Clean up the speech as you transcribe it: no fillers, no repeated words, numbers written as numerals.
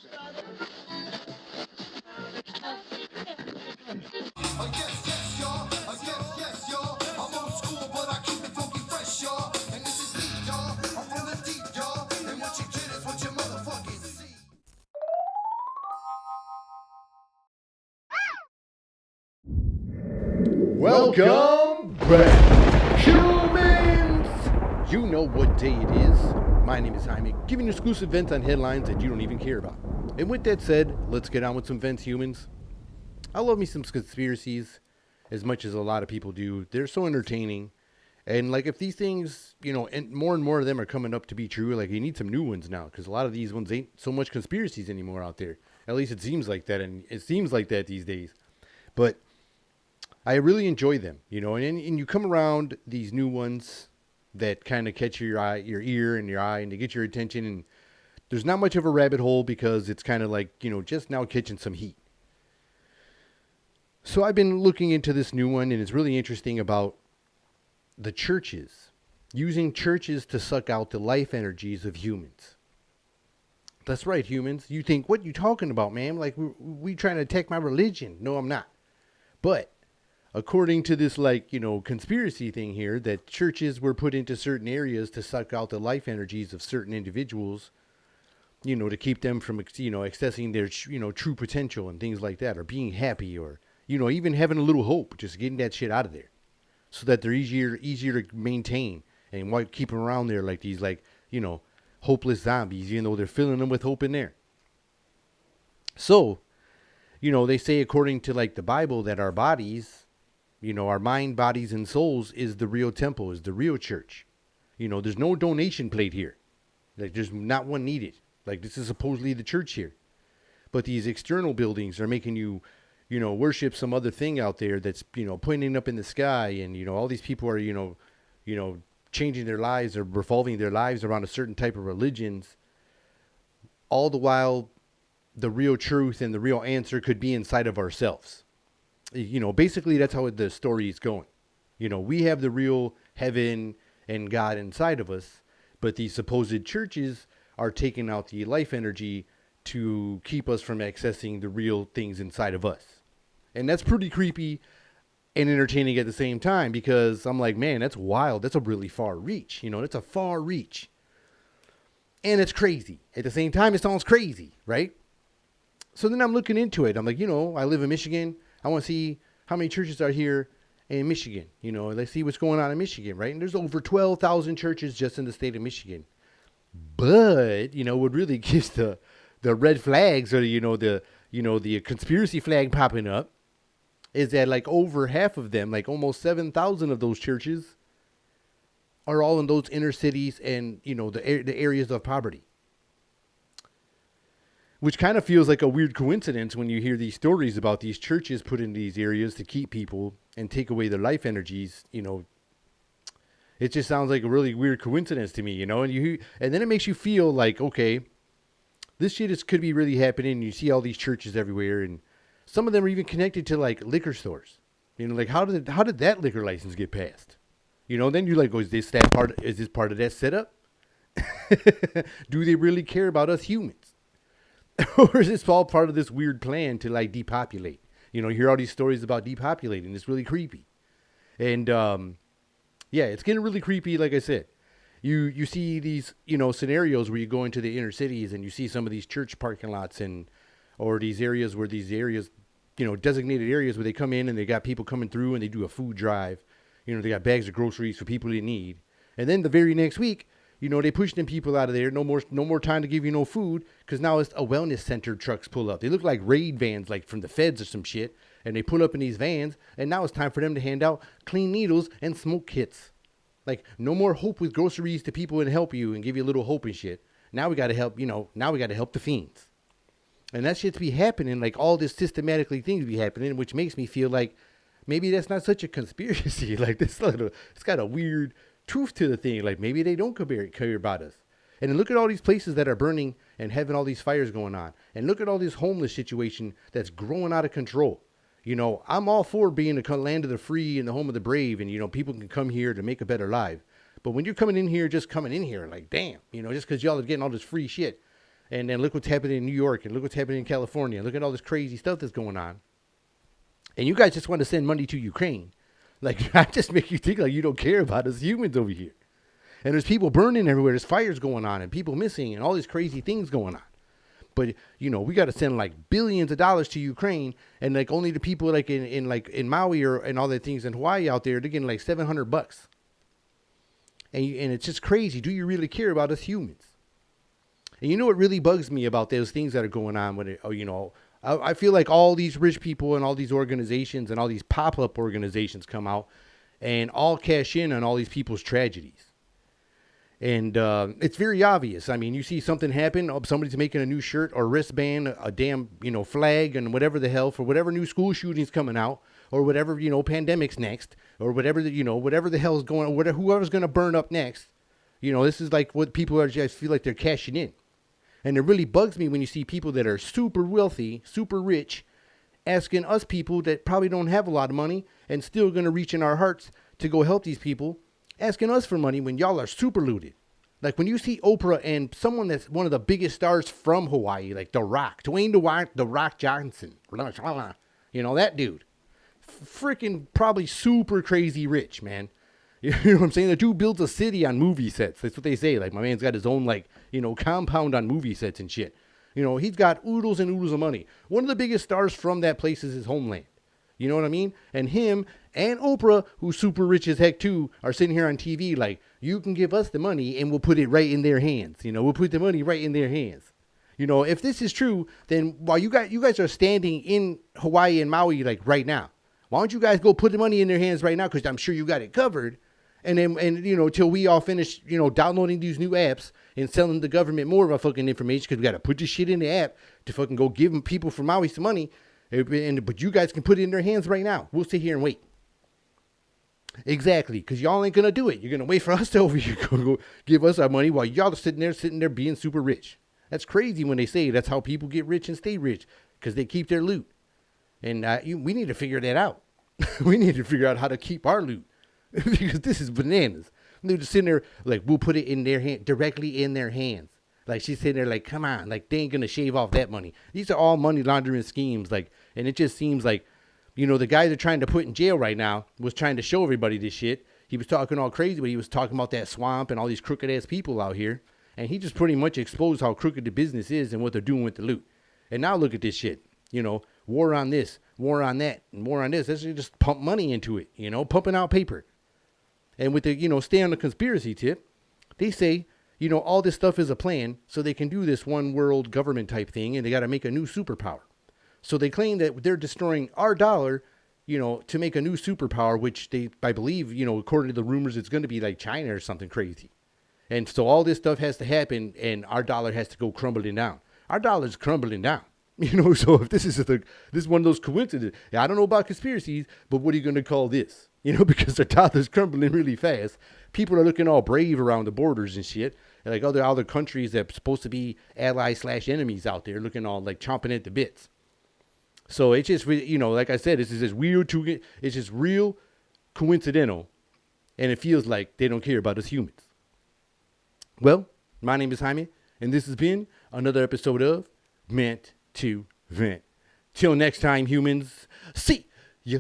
Yes, yes, y'all. Yes, yes, y'all. I'm old school, but I keep it funky fresh, y'all. And this is deep, y'all. I'm from the deep, y'all. And what you get is what you motherfucking see. Welcome back, humans! You know what day it is. My name is Jaime, giving you exclusive vents on headlines that you don't even care about. And with that said, let's get on with some vents, humans. I love me some conspiracies as much as a lot of people do. They're so entertaining. And like if these things, and more of them are coming up to be true, like you need some new ones now because a lot of these ones ain't so much conspiracies anymore out there. At least it seems like that, and it seems like that these days. But I really enjoy them, and you come around these new ones that kind of catch your eye, your ear and your eye, and they get your attention. And there's not much of a rabbit hole because it's kind of like, just now catching some heat. So I've been looking into this new one, and it's really interesting about the churches, using churches to suck out the life energies of humans. That's right, humans. You think, what you talking about, man? Like, we trying to attack my religion. No, I'm not. But according to this, conspiracy thing here, that churches were put into certain areas to suck out the life energies of certain individuals, to keep them from, accessing their, true potential and things like that, or being happy, or, even having a little hope, just getting that shit out of there so that they're easier to maintain and why keep them around there like these, hopeless zombies, even though they're filling them with hope in there. So, they say according to the Bible that our bodies, our mind, bodies, and souls is the real temple, is the real church. There's no donation plate here. Like, there's not one needed. Like, this is supposedly the church here. But these external buildings are making you, worship some other thing out there that's, pointing up in the sky. And, all these people are, changing their lives or revolving their lives around a certain type of religions. All the while, the real truth and the real answer could be inside of ourselves. Basically that's how the story is going. We have the real heaven and God inside of us, but these supposed churches are taking out the life energy to keep us from accessing the real things inside of us. And that's pretty creepy and entertaining at the same time because I'm like, man, that's wild. That's a really far reach. That's a far reach. And it's crazy. At the same time, it sounds crazy, right? So then I'm looking into it. I'm like, I live in Michigan. I want to see how many churches are here in Michigan. Let's see what's going on in Michigan, right? And there's over 12,000 churches just in the state of Michigan. But, what really gives the red flags or, the conspiracy flag popping up is that over half of them, almost 7,000 of those churches are all in those inner cities and, the areas of poverty. Which kind of feels like a weird coincidence when you hear these stories about these churches put in these areas to keep people and take away their life energies. It just sounds like a really weird coincidence to me, and then it makes you feel like, okay, this shit could be really happening. You see all these churches everywhere, and some of them are even connected to liquor stores. How did that liquor license get passed? Then you're like, oh, is this part of that setup? Do they really care about us humans? Or is this all part of this weird plan to depopulate? You hear all these stories about depopulating. It's really creepy. And yeah, it's getting really creepy. Like I said, you see these, scenarios where you go into the inner cities and you see some of these church parking lots or these areas, designated areas where they come in and they got people coming through and they do a food drive. They got bags of groceries for people in need. And then the very next week, they push them people out of there. No more time to give you no food because now it's a wellness center trucks pull up. They look like raid vans, like from the feds or some shit. And they pull up in these vans, and now it's time for them to hand out clean needles and smoke kits. No more hope with groceries to people and help you and give you a little hope and shit. Now we got to help, now we got to help the fiends. And that shit's be happening, all this systematically things be happening, which makes me feel like maybe that's not such a conspiracy. It's got a weird truth to the thing. Maybe they don't care about us. And then look at all these places that are burning and having all these fires going on. And look at all this homeless situation that's growing out of control. I'm all for being the land of the free and the home of the brave. And, people can come here to make a better life. But when you're coming in here, damn, just because y'all are getting all this free shit And then look what's happening in New York, and look what's happening in California. Look at all this crazy stuff that's going on. And you guys just want to send money to Ukraine. Like, that just makes you think like you don't care about us humans over here. And there's people burning everywhere. There's fires going on and people missing and all these crazy things going on. But, you know, we got to send like billions of dollars to Ukraine, and like only the people like in Maui or and all the things in Hawaii out there, they're getting like $700. And it's just crazy. Do you really care about us humans? And you know what really bugs me about those things that are going on with it? Oh, you know, I feel like all these rich people and all these organizations and all these pop-up organizations come out and all cash in on all these people's tragedies. And it's very obvious. I mean, you see something happen, somebody's making a new shirt or wristband, a damn, you know, flag and whatever the hell for whatever new school shootings coming out or whatever, you know, pandemic's next or whatever, you know, whatever the hell is going on, whatever, whoever's going to burn up next. You know, this is like what people are just feel like they're cashing in. And it really bugs me when you see people that are super wealthy, super rich, asking us people that probably don't have a lot of money and still going to reach in our hearts to go help these people, asking us for money when y'all are super looted. Like when you see Oprah and someone that's one of the biggest stars from Hawaii, like The Rock, Dwayne The Rock Johnson, you know, that dude, freaking probably super crazy rich, man. You know what I'm saying? The dude builds a city on movie sets. That's what they say. Like, my man's got his own, like, you know, compound on movie sets and shit. You know, he's got oodles and oodles of money. One of the biggest stars from that place is his homeland. You know what I mean? And him and Oprah, who's super rich as heck too, are sitting here on TV like, you can give us the money and we'll put it right in their hands. You know, we'll put the money right in their hands. You know, if this is true, then while you guys are standing in Hawaii and Maui, like right now, why don't you guys go put the money in their hands right now? Because I'm sure you got it covered. And then, you know, till we all finish, you know, downloading these new apps and selling the government more of our fucking information, because we got to put this shit in the app to fucking go give them people from Maui some money. But you guys can put it in their hands right now. We'll sit here and wait. Exactly, because y'all ain't going to do it. You're going to wait for us to over here go give us our money while y'all are sitting there being super rich. That's crazy when they say that's how people get rich and stay rich, because they keep their loot. And we need to figure that out. We need to figure out how to keep our loot. Because this is bananas. They're just sitting there like, we'll put it in their hand, directly in their hands. Like, she's sitting there like, come on, like, they ain't gonna shave off that money. These are all money laundering schemes. Like, and it just seems like, you know, the guy they're trying to put in jail right now was trying to show everybody this shit. He was talking all crazy, but he was talking about that swamp and all these crooked ass people out here. And he just pretty much exposed how crooked the business is and what they're doing with the loot. And now look at this shit. You know, war on this, war on that, and war on this. Let's just pump money into it, you know, pumping out paper. And with the, you know, stay on the conspiracy tip, they say, you know, all this stuff is a plan so they can do this one world government type thing, and they got to make a new superpower. So they claim that they're destroying our dollar, you know, to make a new superpower, which I believe, you know, according to the rumors, it's going to be like China or something crazy. And so all this stuff has to happen, and our dollar has to go crumbling down. Our dollar's crumbling down. You know, so if this is one of those coincidences, I don't know about conspiracies, but what are you going to call this? You know, because the dollar's crumbling really fast. People are looking all brave around the borders and shit. And like other countries that are supposed to be allies/enemies out there looking all like chomping at the bits. So it's just, you know, like I said, it's just weird it's just real coincidental. And it feels like they don't care about us humans. Well, my name is Jaime, and this has been another episode of Meant to Vent. Till next time, humans, see ya.